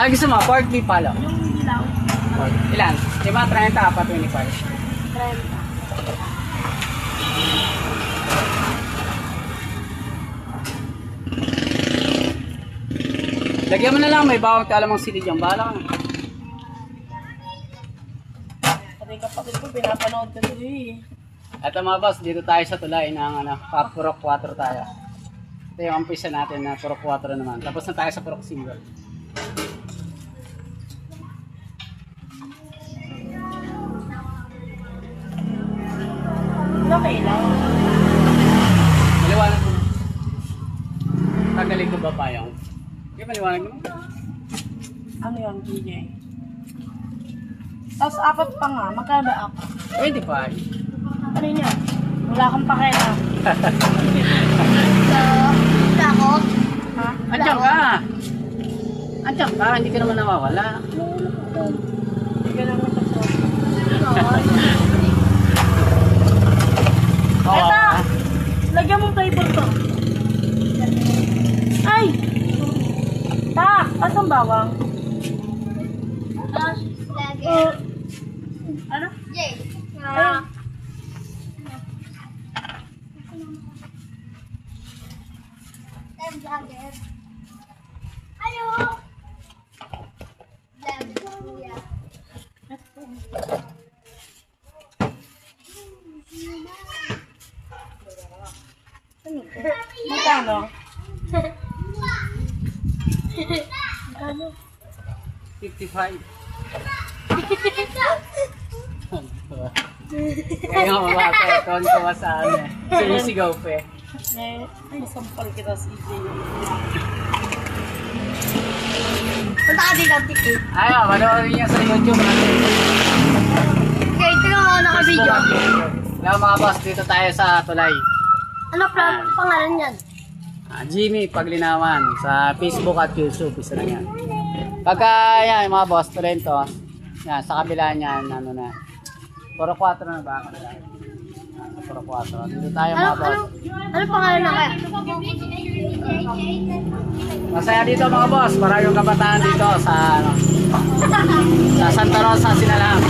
Ah, gusto mo? Pork beef palo. Yung dilaw. Ilan? 5, 30, 4, 25. 30. Lagyan mo na lang, may bawang kalamang sili dyan. Bahala ka na. Pati kapatid ko, pinapanood ko ito eh. At mga boss, dito tayo sa tulay ng Purok 4 tayo. Ito yung umpisa natin na Purok 4 naman. Tapos na tayo sa Purok Single. Okay lang. Maliwanag mo. Tagalin ko ba pa yung? Okay, maliwanag mo. Ano yung DJ? Tapos apat pa nga, magkano ba apat? 25. Ano yun yan? Wala kang pakita. Ako? Ha? Andiyan ka! Andiyan ka, hindi ka naman nawawala. Hindi ka lang natasod. Oo. Eto! Lagyan mong table to. Ay! Tak! Asang bawang? Lagi. Ano? Jay. Ayun. Time vlogger. Ayo. Vlogger. Magkano? Magkano? 55. Ngayon mabata, ikaw ko sa ano eh. Sinisigaw pa eh. Masampal kita si EJ. Punta ka dito, Tiki. Ayaw, manoorin niya sa YouTube natin. Okay, tingnan mo ako naka-video. Ngayon mga boss, dito tayo sa tulay. Ano pangalan yan? Jimmy Paglinawan sa Facebook at YouTube, isa na yan. Pagka yan mga boss, Torrento, yan, sa kabila niyan, ano na, Puro 4 na ba? Puro 4. Dito tayo mga boss. Ano pangalan na kaya? Masaya dito mga boss, maraming kabataan dito sa ano, sa Santa Rosa, Sinalang.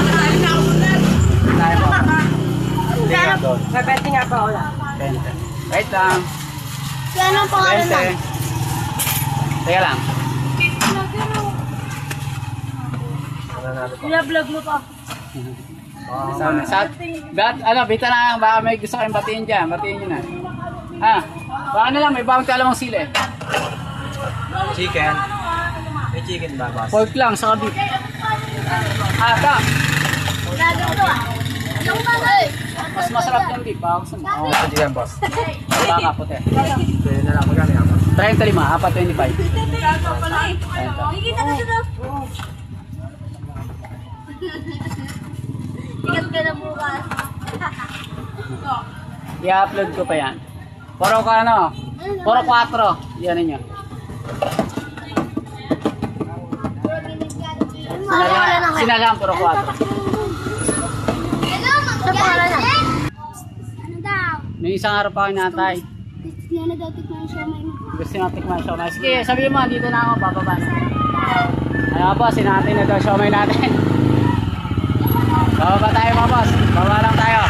Tayo po. Tingnan doon. Pwede nga pa wala. 20. Wait lang. Kaya anong pangalan na? 20. Teka lang. Binablog mo pa. Ano, bita na lang, baka may gusto kayong batiin dyan. Batiin nyo na. Ha? Baka na lang, may bawang kalamang sili. Chicken. May chicken ba, boss? Pork lang, saka beef. Ata. Lagi ito ah. Anong pangalan? Mas masarap yung beef. Baka gusto mo. Oo, oh, chicken, boss. Baka puti. Pwede na lang, magkano yan, boss? 35, 425. Higit na dito. Ikat ka na bukas. I-upload ko pa yan. Puro ka ano? Puro 4. Yan ninyo. Sinalang, puro 4. Sa pangalan na? Ano daw? May isang araw pa ako natay. Yan na daw tikman siya may Gusto nyo tikman siya. Sige, sabihin mo, dito na ako, bababa na. Ayaw po, sinatay na daw siomay natin. Bababa tayo mga boss. Bababa lang tayo.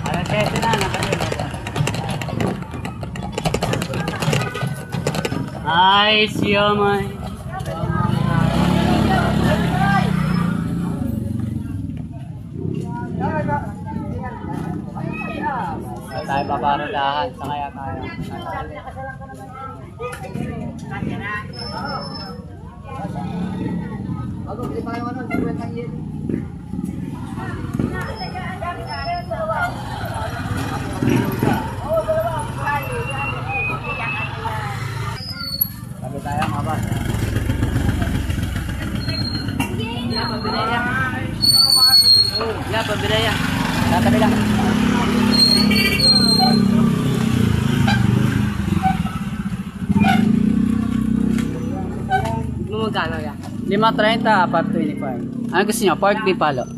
Alas 7 na, nakabili. Ay, siomay. Tayo paparadahan, sa kaya tayo. Sabi tayo mga boss. Pabiraya. Tatabi lang. Magkano yan? 5.30, 4.25. Ano gusto nyo? Pork beef palo?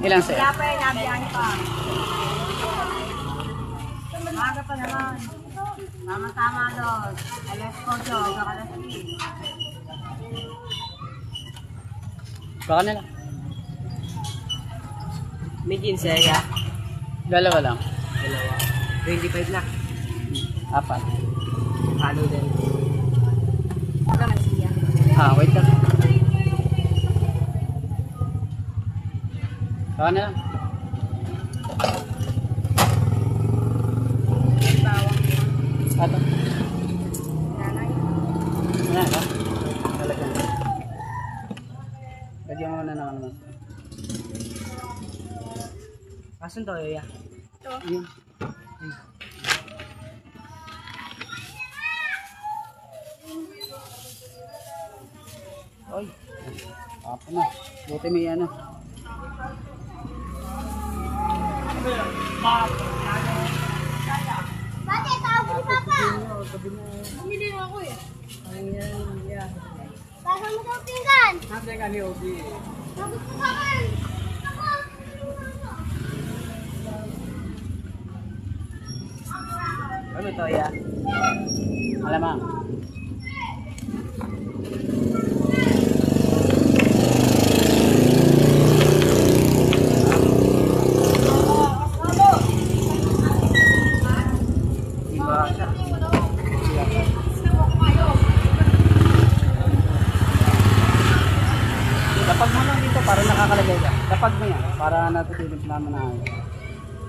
Ilang set? Kaya pa yung nabiyan pa. Maga pa naman. Tama-tama doon. Alas 8, alas 10. Baka na lang. May 15 ya. Dalawa lang. 25 na. 4. Halo din. Wait lang. Baka na lang. Ato. Wala ka? Talagang. Lagyan mo na naman mo. Asan to, ya? Yun. Oy. Apa na. Buti may ano. Bakit? Tawag ni Papa. Bumili na ako eh. Baka mo daw pinggan. Nandiyan ka ni Obi. Sagot ko sa akin. Ano to, ya? Alamang. Lapag mo lang dito para nakakalagay ka. Lapag mo yan para natutulog naman na ano.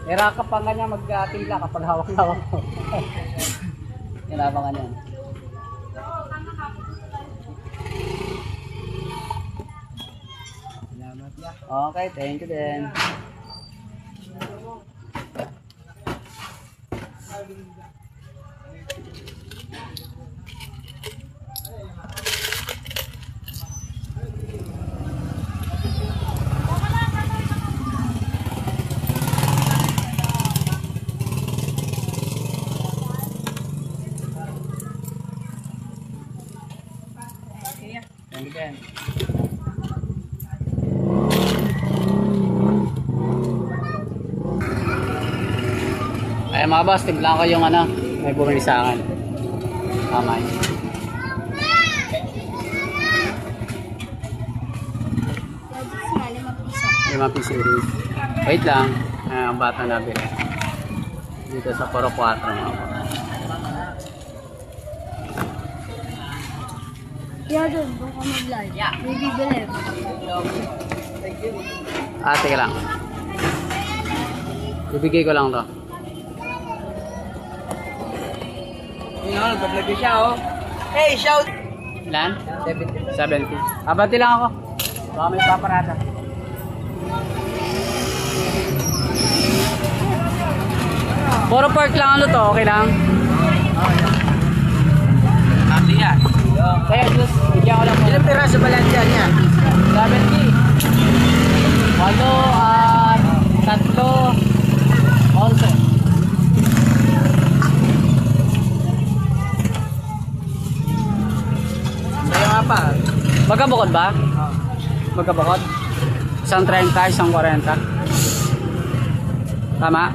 Era ka pa nga niya mag-timpla kapag hawak-hawak ko. Kailangan ka niyan. Okay, thank you din. Thank you din. Ay mga boss, timpla ko yung ano, may bumili sa akin. Tama yun. Lima piso rin. Wait lang, ang bata na bili. Dito sa Poro 4 mga boss. Yeah, doon. Doon ka mag-live. Yeah. May bibili. Teka lang. Ibigay ko lang to. Yun, nag-vlog siya, oh. Hey, shout! Ilan? 70. Abati lang ako. Baka may paparada. Puro pork lang ano to, okay lang? Ate yan. Kaya just, bigyan ko lang Ilang piraso ba lang dyan yan? 70. 8 at 3. 11. Sa'yo nga pa. Magkabukod ba? Magkabukod? Isang 30, isang 40. Tama?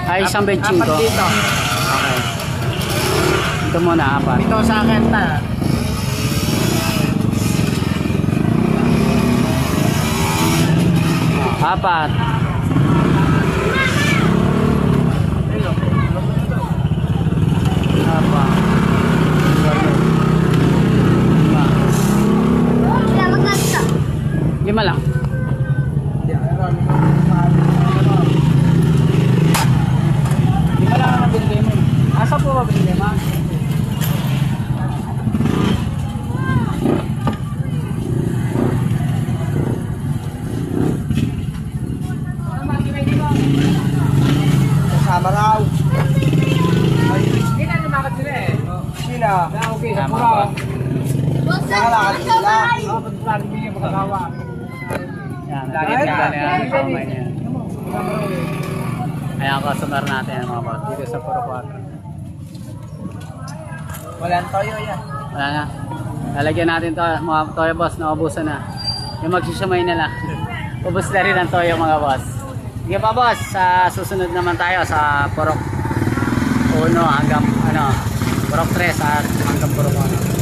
Ay, isang 25. Apat dito. Okay. Ito muna, 4. Ito sa akin na. Apat. Apat. Kaya magkakita. 5 lang. Lima lang ang binigay mo. Asa po ba binigay mo? Kasama raw. Hindi na lumakad sila eh. Sila? Okay, sa Tama pura. ba? Nakalakad sila. Yan, nakikita na yan ang kamay niya. Ayan ang customer natin mga boss. Dito sa Puro 4. Walang toyo yan. Wala na. Lalagyan natin to mga toyo boss. Naubusan na. Yung magsisamay na lang. Ubus na rin ang toyo mga boss. Sige pa boss, sa susunod naman tayo sa Purok 1 hanggang Purok 3 at hanggang Purok 1.